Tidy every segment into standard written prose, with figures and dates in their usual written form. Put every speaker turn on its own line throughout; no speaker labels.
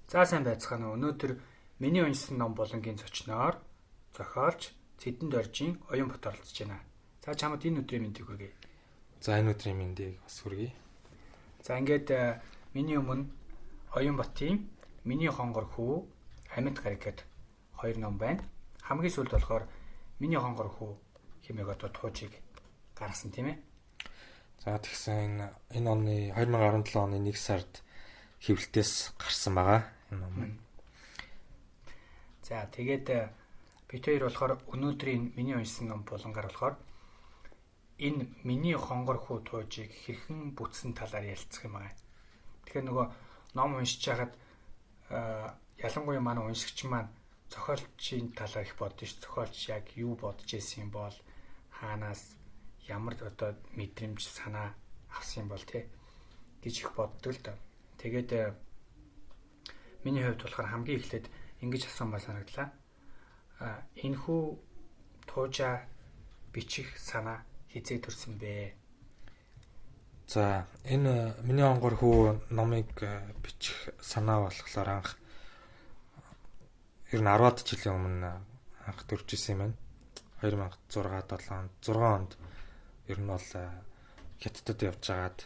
За сайн байцгаана уу. Өнөөдөр миний уншсан ном болонгийн зочноор зохиолч Цэдэн Доржийн Оюун бот оролцож байна. За чамд энэ өдрийн мэндийг хүргэе.
За энэ өдрийн мэндийг бас хүргэе.
За ингээд миний өмнө Оюун ботын Миний хонгор хүү, Амьд гариг гэд хоёр ном байна. Хамгийн сүүлд болохоор Миний хонгор хүү хэмээх одоо туужийг гаргасан тийм ээ.
За тэгсэн энэ оны 2017 оны 1 сард хэвлэлтээс гарсан байгаа энэ ном.
За тэгээд бид хоёр болохоор өнөөдрийн миний уншсан ном болонгаар болохоор энэ Миний хонгор хүү туужийг хэрхэн бүтсэн талаар ярилцах юм аа. Тэгэхээр нөгөө ном уншиж байхад ялангуяа манай уншигч маань зохиолчийн талаар их боддоо ш. Зохиолч яг юу бодож ирсэн юм бол хаанаас ямар одоо мэдрэмж санаа авсан юм бол тий гэж их боддог л доо. Тэгээд миний хувьд болохоор хамгийн эхлээд ингэж асуумаар санагдлаа. Энэхүү туужаа бичих санаа хизээ төрсөн бэ?
За энэ Миний хонгор хүү номыг бичих санаа болохоор анх ер нь 10-аад жилийн өмнө анх төрж исэн юм байна. 2006 онд ер нь бол хятадд явж байгаад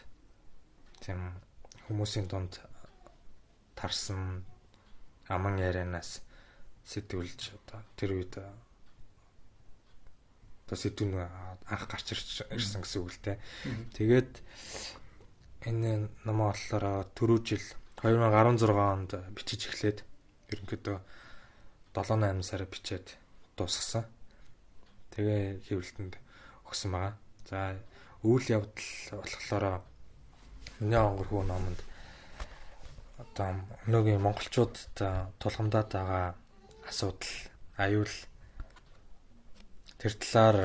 тийм хүмүүсийн дунд тарсан аман ярианаас сэтгүүлж одоо тэр үед одоо сэтгүүн анх гарч ирсэн гэсэн үг л дээ. Тэгээд энэ ном болохоор түрүү жил 2016 онд бичиж эхлээд ерөнхийдөө 7-8 сар бичээд дуусгасан. Тэгээ хэвлэлтэнд өгсөн байгаа. За үйл явдал болохоор Миний хонгор хүү номонд одоо өнөөгийн монголчуудад тулгамдаад байгаа асуудал, аюул тэр талаар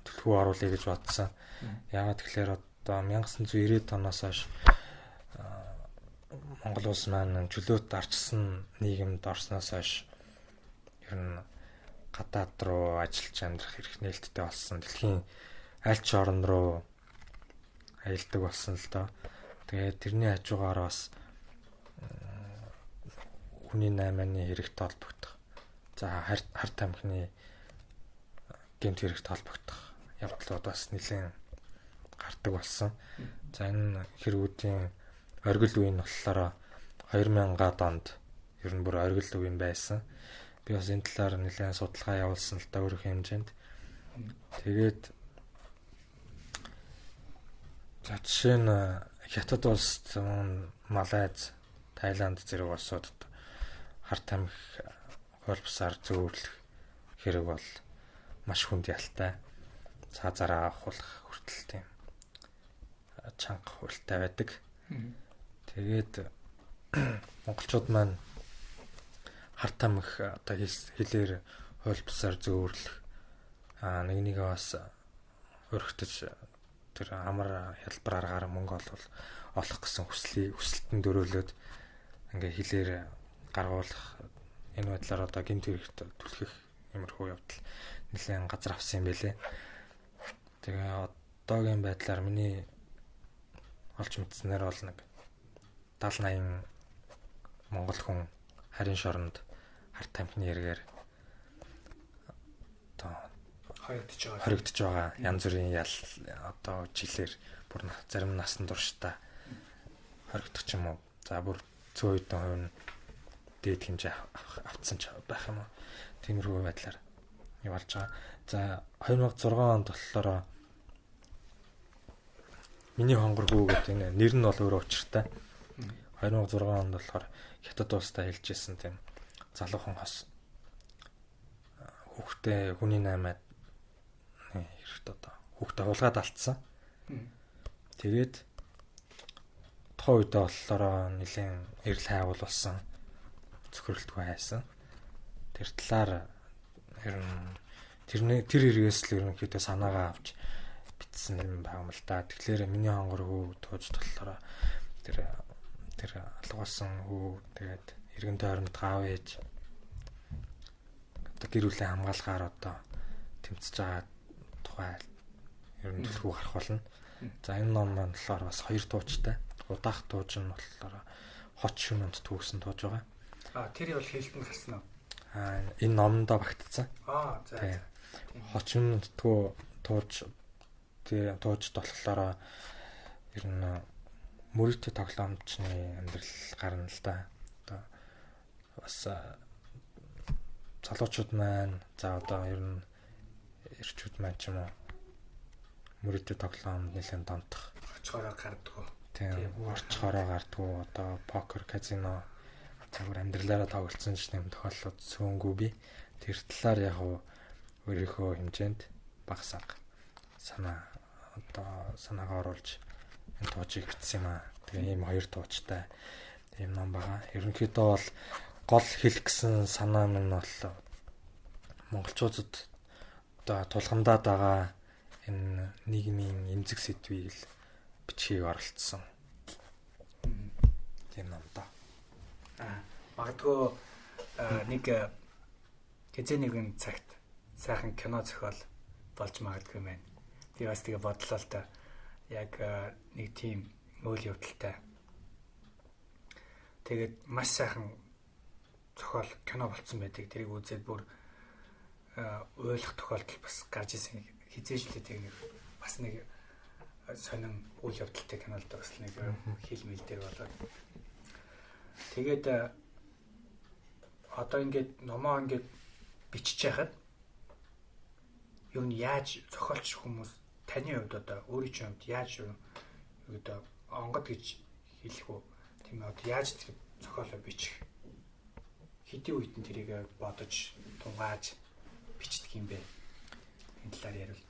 төлхөө оруулъя гэж бодсон. Яагаад тэгэхээр одоо 1990-ад оноос хойш Монгол улс маань чөлөөт арчсан нийгэмд орсноос хойш ер нь гадаад руу ажиллаж амьдрах эрх нээлттэй болсон. Дэлхийн аль ч орн руу аялдаг болсон л доо. Тэгээд тэрний хажуугаар бас хүний наймааны хэрэгт холбогдох. За харт амхны гэмт хэрэгт холбогдох явдлууд бас нэлээд гардаг болсон. За энэ хэрэгүүдийн оргил үе нь болохоор 2000-аад онд ер нь бүр оргил үе байсан. Би бас энэ талаар нэлээд судалгаа явуулсан л та өөрийнхөө хэмжээнд. Тэгээд за жишээ нь Хятад улс, Малайз, Тайланд зэрэг улсуудад харт амх хуулбсаар зөөрлөх хэрэг бол маш хүнд ялтай. Цаазаараа авахулах хүртэл тийм чанга хуультай байдаг. Тэгээд монголчууд маань харт амх одоо хэлээр хуулбсаар зөөрлөх нэгээ бас өргөтөж тэр амар хялбар аргаар мөнгө олох гэсэн хүсэлтэн дөрөөлөд ингээ хэлээр гаргуулах энэ байдлаар одоо гэмт хэрэгт түлхэх иймэрхүү явдал нэлээд газар авсан юм байлээ. Тэгээ одоогийн байдлаар миний олж мэдснээр бол нэг 70-80 монгол хүн харийн шоронд харт амхны хэрэгээр одоо хоригдож байгаа. Янз бүрийн ял одоо жилээр бүр зарим насан туршдаа хоригдох ч юм уу. За бүр цөөн хэдэн хувь нь дээд хэмжээ авцсан ч байх юм уу. Тиймэрхүү байдлаар явж байгаа. За 2006 онд болохоор Миний хонгор хүү гэдэг энэ нэр нь бол өөрөө учиртай. 2006 онд болохоор Хятад улстай хэлжсэн тийм залуухан хос хүүхдээ хүний наймаад хэрэгт одоо хүүхдээ хулгаад алдсан. Тэгээд тухайн үедээ болохоор нэлийн эрэл хайгуул болсон. Зөвхөрлөлтгүй хайсан. Тэр талаар ер нь тэр хэрэгээс л ерөнхийдөө санаагаа авч битсэн юм байна л да. Тэгэхээр Миний хонгор хүү тууж болохоор тэр алгуулсан хүү тэгээд эргэн тойронд гав ээж одоо гэр бүлийн хамгаалахаар одоо тэмцэж байгаа тухай ер нь төлхөө гарах болно. За энэ ном маань болохоор бас хоёр туучтай. Удаах тууж нь болохоор Хот шөнөнд төгсөн тууж байгаа.
Тэр бол хэлтэнд гарсан уу?
Энэ номондоо багтцсан.
За.
Хочин тууж болохоор ер нь мөрөдтэй тоглоомчны амьдрал гарна л да. Одоо бас залуучууд маань за одоо ер нь эрчүүд маань ч юм уу мөрөдтэй тоглоомд нэлээд донтох.
Орчхороо гардггүй.
Тийм, орчхороо гардггүй. Одоо покер, казино цагаар амьдралаараа тоглолцсон ч нэм тохиолдлууд сөөнгүй би. Тэр талаар яг өөрийнхөө хэмжээнд багсаг санаагаа оруулж энэ туучийг бичсэн юм аа. Тэгээ ийм 2 туучтай ийм ном байгаа. Ерөнхийдөө бол гол хэлэх гэсэн санаа минь бол монголчуудад одоо тулгамдаад байгаа энэ нийгмийн эмзэг сэдвийг л бичгийг оролцсон. Тийм ном да.
Магадгүй нэг хэзээ нэгэн цагт сайхан кино зохиол болж магадгүй юм байна. Би бас тэгээ бодлоо л та. Яг нэг тийм үйл явдалтай. Тэгээд маш сайхан зохиол кино болцсон байдаг. Тэрийг үзээд бүр ойлгох тохиолдол бас гарч ирсэн. Хизээж л тэг нэг бас нэг сонин үйл явдалтай кинолд бас нэг хил мэл дээр болоод. Тэгээд одоо ингээд номоо ингээд бичиж яхад юу нь яаж зохиолч хүмүүс таны хувьд одоо өөрийн чинь хувьд яаж одоо онгод гэж хэлэх үү? Тийм ээ одоо яаж зохиолоо бичих? Хэдийн үед нь тэрийг бодож тунгааж бичдэг юм бэ? Энэ талаар ярил.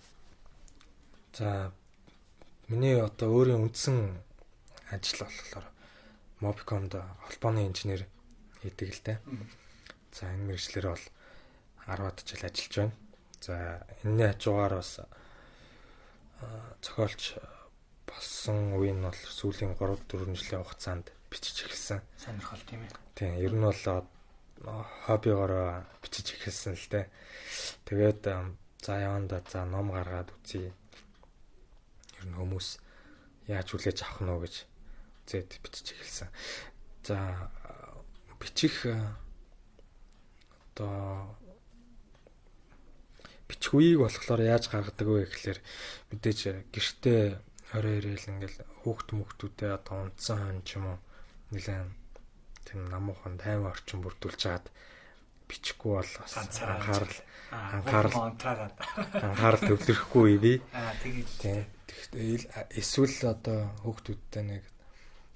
За миний одоо өөрийн үндсэн ажил болохоор Mobicom-д холбооны инженер хийдэг л дээ. За энэ мэргэжлэр бол 10-аад жил ажиллаж байна. За энэний хажуугаар бас зохиолч болсон үе нь бол сүүлийн 3-4 жилийн хугацаанд бичиж эхэлсэн.
Сонирхол тийм ээ.
Тийм, ер нь бол хоббигоор бичиж эхэлсэн л дээ. Тэгээд за яванда за ном гаргаад үзье. Ер нь хүмүүс яаж хүлээж авах нь вэ гэж зэд бичиж эхэлсэн. За бичих одоо бичих үеийг болохоор яаж гаргадаг вэ гэхэлэр мэдээж гэртээ орой ирээл ингээл хүүхдүүдээ одоо унтсан хон ч юм уу нэлээд тийм намуухан тайван орчин бүрдүүлж чаад бичихгүй бол бас анхаарал төвлөрөхгүй бий.
Тэгээд
эсвэл одоо хүүхдүүдтэй нэг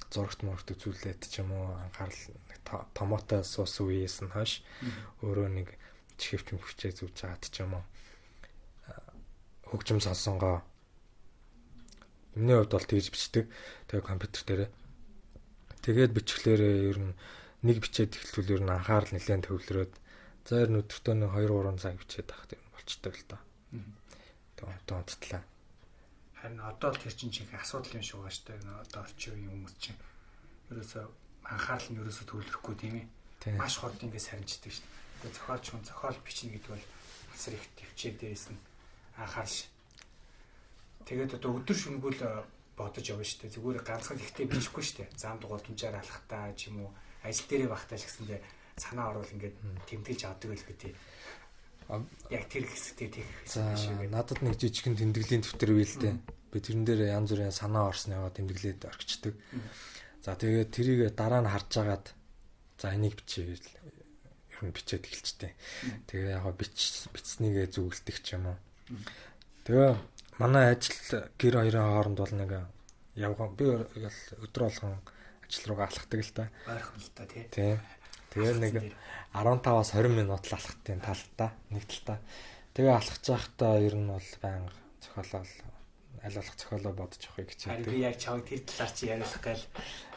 зурагт мөрөгт үзүүлээд ч юм уу анхаарал томоотой суусан үеэс нь хойш өөрөө нэг чихвч мөвчээ зүүж чаад ч юм уу хөгжим сонсонгоо миний хувьд бол тэгж бичдэг. Тэгээ компьютер дээр тэгээд бичглээр ер нь нэг бичээд эхлэвэл ер нь анхаарал нэлээд төвлөрөөд за ер нь өдөртөө нэг 2-3 цаг бичээд авах юм болчтой л доо. Тэгээд унттлаа.
Харин одоо л тэр чинь асуудал юм шиг байгаа шүү дээ. Одоо орчин үеийн хүмүүс чинь ерөөсөө анхаарал нь ерөөсөө төвлөрөхгүй тийм ээ. Маш хурд ингэ сарнждаг шүү дээ. Тэгээд зохиол бичнэ гэдэг бол асар их төвчээр дээрээс нь анхаарал. Тэгээд одоо өдөр шөнөгүй л бодож явна шүү дээ. Зүгээр ганцхан ихтэй бичихгүй шүү дээ. Зам дугуйлмжаар алхахтаа ч юм уу ажил дээрээ багтаал гэсэндээ санаа орвол ингээд тэмдэглэж авдаг л гэдэг. Яг тэр хэсэгтээ тех
шиг. Надад нэг жижигхэн тэмдэглэлийн дэвтэр үйл дээ. Би тэрэн дээр янз бүрийн санаа орсныгоо тэмдэглээд орчдөг. За тэгээд тэрийг дараа нь харж агаад за энийг бичээ гэж ер нь бичээд эхэлжтэй. Тэгээ яг бичснийгээ зүгэлдэг ч юм уу. Тэгээ манай ажил гэр хоёрын хооронд бол нэг явган би өдөр болгон ажил руугаа алхдаг л та.
Ойрхон л та тий.
Тэгээ нэг 15-аас 20 минут л алхахтын талтай нэг талтай. Тэгээ алхаж байхдаа ер нь бол байнга зохиолол аль болох зохиолоо бодож авахыг хичээдэг.
Би яг чамд тэр талаар чи яриулах гээл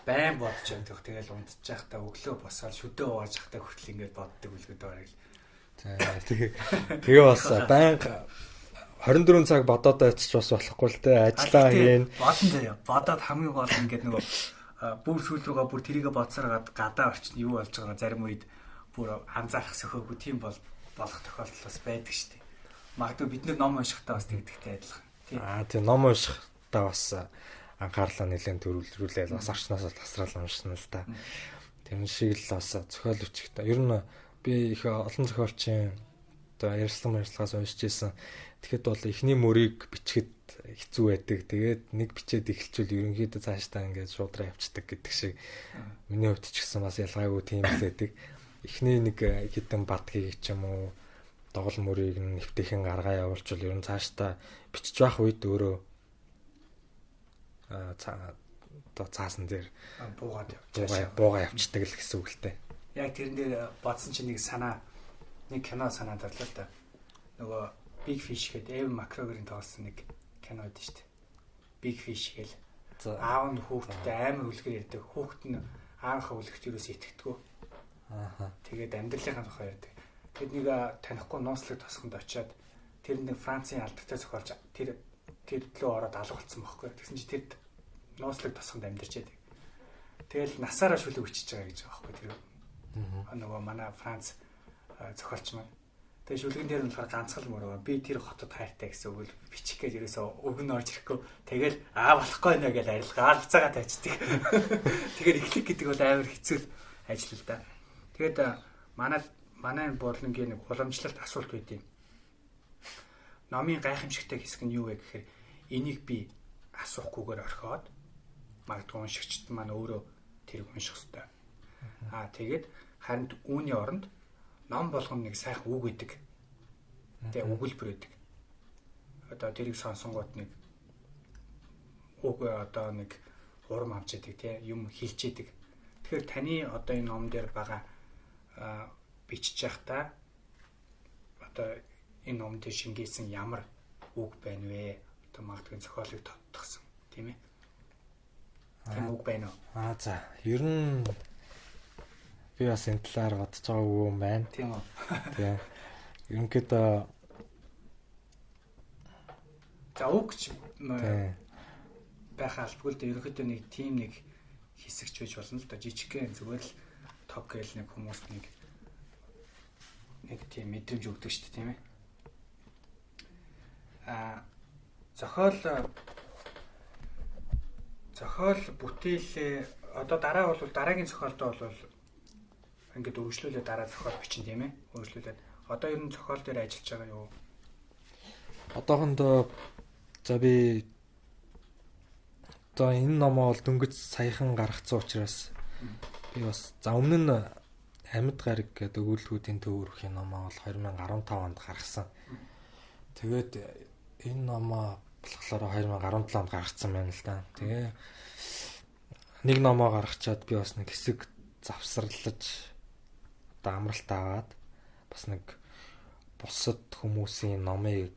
байн бодож явдаг. Тэгэл унтж байхдаа өглөө босоод шүдээ угааж байхдаа хүртэл ингэж боддог үлгэд байгааг.
Тэгээ бас байнга 24 цаг бодоод байчих бас болохгүй л дээ. Ажиллаа хийн.
Бодон заяа. Бодоод хамгийн гол ингээд нөгөө бүр сүүл рүүгээ бүр тэрийгэ бодсоргаад гадаа орчин юу болж байгаа зарим үед бүр анзаарах сөхөөгүй тийм болох тохиолдол бас байдаг шүү дээ. Магадгүй бид нэр ном уншихтаа бас тэгдэгтэй адилхан.
Тийм ном уншихтаа бас анхаарлаа нэлээд төрүүлрүүлээд бас орчноос тасрал уншсан л та. Тэр шиг л бас зохиол бичигтэй. Ер нь би их олон зохиолчийн одоо ярьслахаас уншиж байсан. Тэгэхэд бол эхний мөрийг бичихэд хэцүү байдаг. Тэгээд нэг бичээд эхэлчихвэл ерөнхийдөө цаашдаа ингээд шуудраа явцдаг гэдэг шиг. Миний хувьд ч гэсэн бас ялгаагүй тийм л байдаг. Эхний нэг хитэн бадгийг ч юм уу доголь мөрийг нэвтэхэн гаргаа явуулчихвал ер нь цаашдаа бичиж байх үед өөрөө цаасан дээр буугаа явцдаг л гэсэн үг л дээ.
Яг тэрэн дээр бодсон чинь нэг кино санаад орлоо л да. Нөгөө Big Fish гэдэг Evan McGregor-ийн тоглосон нэг кино байдаг шүү дээ. Big Fish гэл. Аав нь хүүхдтэй амар үлгэр ярьдаг. Хүүхд нь аавынхаа үлгэрт юус итгэдэггүй. Тэгээд амьдралынхаа тухай ярьдаг. Тэгэд нэг танихгүй нууцлаг тосгонд очиод тэр нэг Францын алдартай зохиолч тэр төлөө ороод алга болсон байхгүй. Тэгсэн чи тэр нууцлаг тосгонд амьдарч байдаг. Тэгэл насаараа шүлэг өчөж байгаа гэж байгаа байхгүй тэр. Нөгөө манай Франц зохиолч маань. Тэгээ шүлгэн дээр нь болохоор ганцхан мөрөө би тэр хотод хайртай гэсэн үг л бичих гэж ерөөсөө үг нь орж ирэхгүй. Тэгэл болохгүй нэ гэж арилгаа алцаагаа тавьчихдаг. Тэгэхээр эхлэх гэдэг бол амар хэцүү ажил л да. Тэгээд манай борлонгийн нэг уламжлалт асуулт байдیں۔ Номын гайхамшигтай хэсэг нь юу вэ гэхээр энийг би асуухгүйгээр орхиод магадгүй уншигчд маань өөрөө тэрийг унших хэрэгтэй. Тэгээд харин үүний оронд ном болгоно нэг сайхан үг гэдэг. Тэгээ өгүүлбэр өгдөг. Одоо тэрийг сонсонгууд нэг үг одоо нэг урам авч яадаг тийм юм хэлж яадаг. Тэгэхээр таны одоо энэ ном дээр байгаа бичиж явахдаа одоо энэ ном дээр шингээсэн ямар үг байна вэ? Одоо магадгүй зохиолыг тодтогсон тийм ээ. Тийм үг байна уу?
За ер нь би бас энэ талаар бодож байгаа юм байна.
Тийм үү.
Тийм. Ерөнхийдөө
за үгч байх албагүй л дээ. Ерөнхийдөө нэг тийм нэг хэсэгч байж болно л да. Жижигхэн зүгээр л тог гэл нэг хүмүүс нэг тийм мэдрэмж өгдөг шүү дээ, тийм ээ. Зохиол бүтээлээ одоо дараа бол дараагийн зохиолдоо бол ингээд өргөжлүүлээд дараа зохиол бичин тийм ээ. Өргөжлүүлээд одоо ер нь зохиол дээр ажиллаж байгаа юу?
Одоохондоо за би одоо энэ номоо бол дөнгөж саяхан гаргацсан учраас би бас за өмнө нь Амьд гариг гэдэг өгүүлбэрүүдийн төвөрхийн номоо бол 2015 онд гаргасан. Тэгээд энэ номоо болохоор 2017 онд гаргацсан байна л да. Тэгээ нэг номоо гаргачаад би бас нэг хэсэг завсарлаж одоо амралт аваад бас нэг бусад хүмүүсийн номыг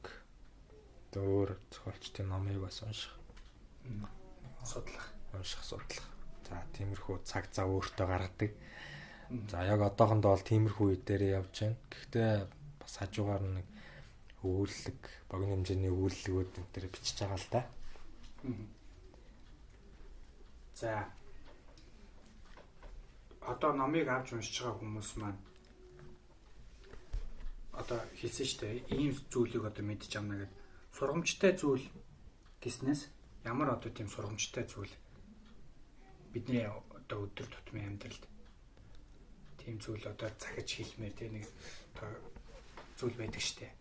өөр зохиолчдын номыг бас унших судлах. За тиймэрхүү цаг зав өөртөө гаргадаг. За яг одоохондоо бол тиймэрхүү үе дээр явж байна. Гэхдээ бас хажуугаар нэг өгүүлэг, богино хэмжээний өгүүлбэрүүд энэ төр бичиж байгаа л да.
За одоо номыг авч уншиж байгаа хүмүүс маань одоо хэлсэн шүү дээ. Ийм зүйлийг одоо мэдж амна гэдэг сургамжтай зүйл гэснээс ямар одоо тийм сургамжтай зүйл бидний одоо өдөр тутмын амьдралд тийм зүйл одоо захиж хэлмээр тийм нэг зүйл байдаг шүү дээ.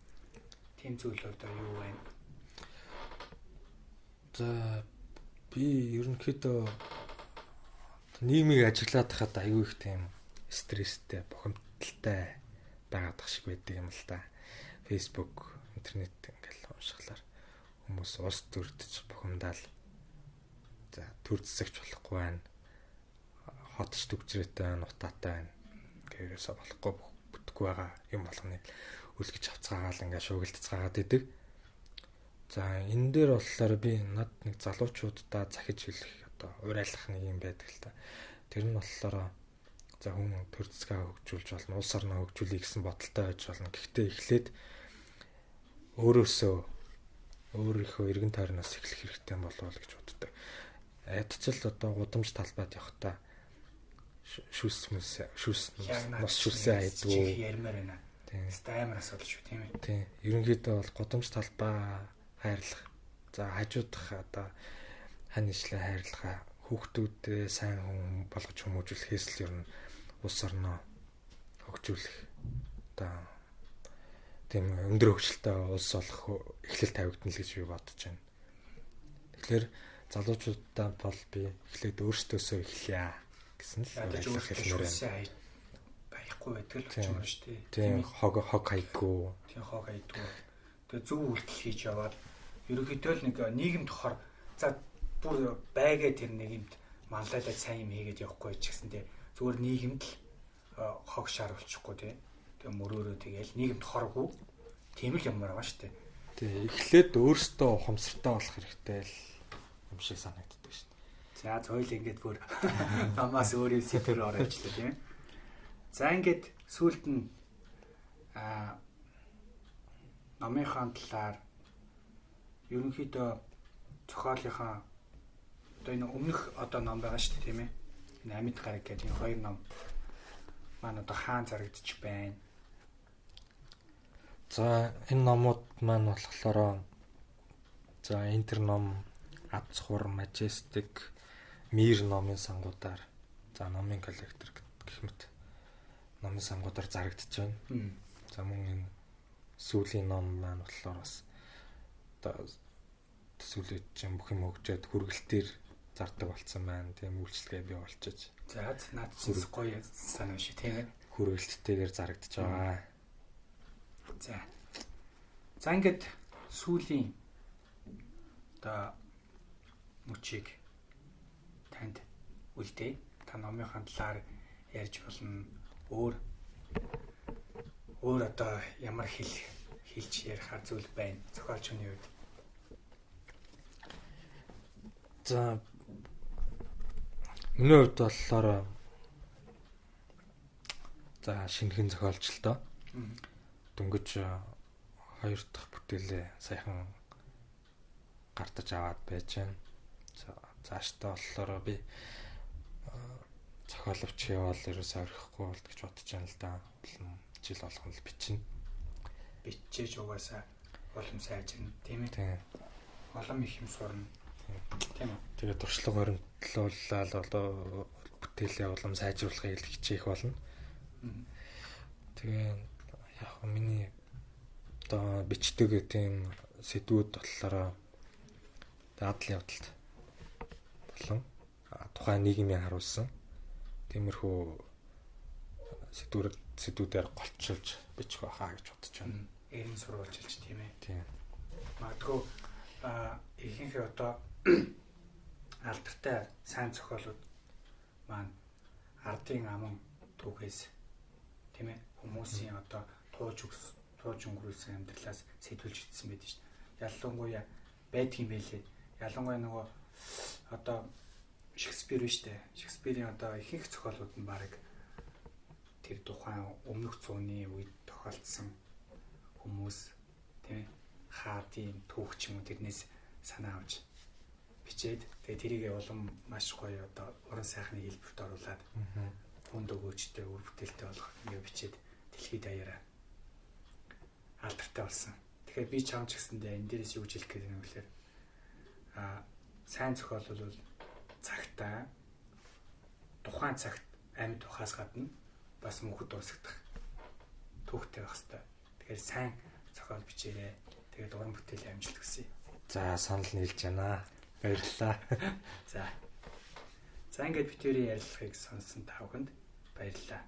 Тийм зүйл одоо юу байна?
За би ерөнхийдөө нийгмийг ажиллаад хахад аюу их тийм стресстэй, бухимдалтай байгаад шиг байдаг юм л да. Facebook, интернет ингээл уншихлаар хүмүүс ус төрдөж бухимдаал. За төр засагч болохгүй байна. Хотч төвчрээтэй байна, утаатай байна. Гэрээсээ болохгүй бүтэхгүй байгаа юм болгоны үлгэж авцгаагаал ингээ шуугилдцгаагаад идэг. За энэ дээр болохоор би над нэг залуучуудаа захиж хэлэх одоо урайлах нэг юм байдаг л та. Тэр нь болохоор за хүн төр засгаа хөгжүүлж болно, улс орноо хөгжүүлэх гэсэн бодолтой байж болно. Гэхдээ эхлээд өөрийнхөө эргэн тойрноос эхлэх хэрэгтэй болов гэж боддог. Ядчил одоо гудамж талбайд явахдаа шүс нус шүсээ айдгүй
ярмаар байна. Тийм. Амар асуудал шүү тийм ээ.
Тийм. Ерөнхийдөө бол гудамж талбай хайрлах. За хажуудах одоо хань ишлээ хайрлахаа хүүхдүүдээ сайн хүн болгож хүмүүжүүлэхээс л ер нь улс орноо хөгжүүлэх одоо тийм өндөр хөгжилтэй улс болох эхлэл тавигдана л гэж би бодож байна. Тэгэхээр залуучуудаа бол би эхлээд өөрсдөөсөө эхлэе гэсэн л
хэлмээр байхгүй байдаг л юм шүү дээ.
Тийм хог хайдгүй.
Тийм хог хайдгүй. Тэгээ зөв үйлдэл хийж яваад ерөнхийдөө л нэг нийгэмд хор за бүр байгээ тэр нийгэмд манлайлаад сайн юм хийгээд явахгүй ч гэсэндээ зүгээр нийгэмд л хог шааруулчихгүй тий. Тэгээ мөрөөрөө тэгээл нийгэмд хоргүй тийм л юмар байгаа шүү дээ.
Тий эхлээд өөртөө ухамсартай болох хэрэгтэй л юм шиг санагддаг шүү дээ.
За соёл ингээд бүр намаас өөрийн сэдвээр ороочлаа тийм. За ингээд сүүлд нь номынхаа талаар ерөнхийдөө зохиолынхаа одоо энэ өмнөх одоо ном байгаа шүү дээ тийм ээ. Энэ амьд гараг гэдэг энэ хоёр ном маань одоо хаан зарагдчих байна.
За энэ номууд маань болохоор за энэ төр ном Ацхур, Majestic, Мир номын сангуудаар за номын коллектор гэх мэт номын сангуудаар зарагдчихж байна. За мөн энэ сүүлийн ном маань болохоор бас одоо төсөөлөж чинь бүх юм хөгжөөд хүргэлтээр зардаг болсон байна. Тийм үйлчлэгээ бий болчихж.
За наад чинь гоё санаа шүү тийм ээ.
Хүргэлттэйгээр зарагдаж байгаа.
За ингээд сүүлийн одоо мөчийг танд үлдээ. Та номынхаа талаар ярьж болно. Өөр одоо ямар хэлж ярихаар зүйл байна. Зохиолчны үед.
За миний хувьд болохоор за шинэхэн зохиолчлоо. Дөнгөж 2 дахь бүтээлээ саяхан гартаж аваад байж байна. За цаашдаа болохоор би зохиолч яваал ерөөсөө орохгүй болт гэж бодож байна л да. Жил болгон л бичнэ.
Бичээж угаасаа улам сайжирна тийм ээ.
Тийм.
Улам их юм сурна. Тийм үү.
Тэгээд туршлага баримтлуулаад одоо бүтээлээ улам сайжруулахыг хичээх болно. Тэгээ яг миний одоо бичдэг тийм сэдвүүд болохоор дадлын явдалт болон тухайн нийгмийн харуулсан тиймэрхүү сэдвүүдээр голчилж бичих байхаа гэж бодож байна.
Эрен сурвалжилж тийм ээ.
Тийм.
Магадгүй ихэнх одоо алдартай сайн зохиолууд маань ардын аман түүхээс тийм ээ хүмүүсийн одоо тууж өнгөрүүлсэн амьдралаас сэдвүүлж ирсэн байдаг шүү дээ. Ялангуяа байдгийн байлээ. Ялангуяа нөгөө одоо Шекспир шүү дээ. Шекспирийн одоо ихэнх зохиолууд нь баг тэр тухайн өмнөх зууны үед тохиолдсон хүмүүс тийм хаадын түүх ч юм уу тэрнээс санаа авч бичээд тэгээ тэрийг улам маш гоё одоо уран сайхны хэлбэрт оруулаад хүнд өгөөжтэй үр бүтээлтэй болгох ингээ бичээд дэлхийд даяараа алдартай болсон. Тэгэхээр би чамч гэсэндээ энэ дээрээс юу хэлэх гээд байна вэ гэхээр сайн зохиол бол цагтаа тухайн цагт амьд ухаас гадна бас мөнхөд дуусгах түүхтэй байх хэрэгтэй. Тэгэхээр сайн зохиол бичээрэй. Тэгээд уран бүтээлийн амжилт хүсье.
За санал нийлж байна. Баярлалаа.
За ингээд битүүрийн ярилцлагыг сонссон та бүхэнд баярлалаа.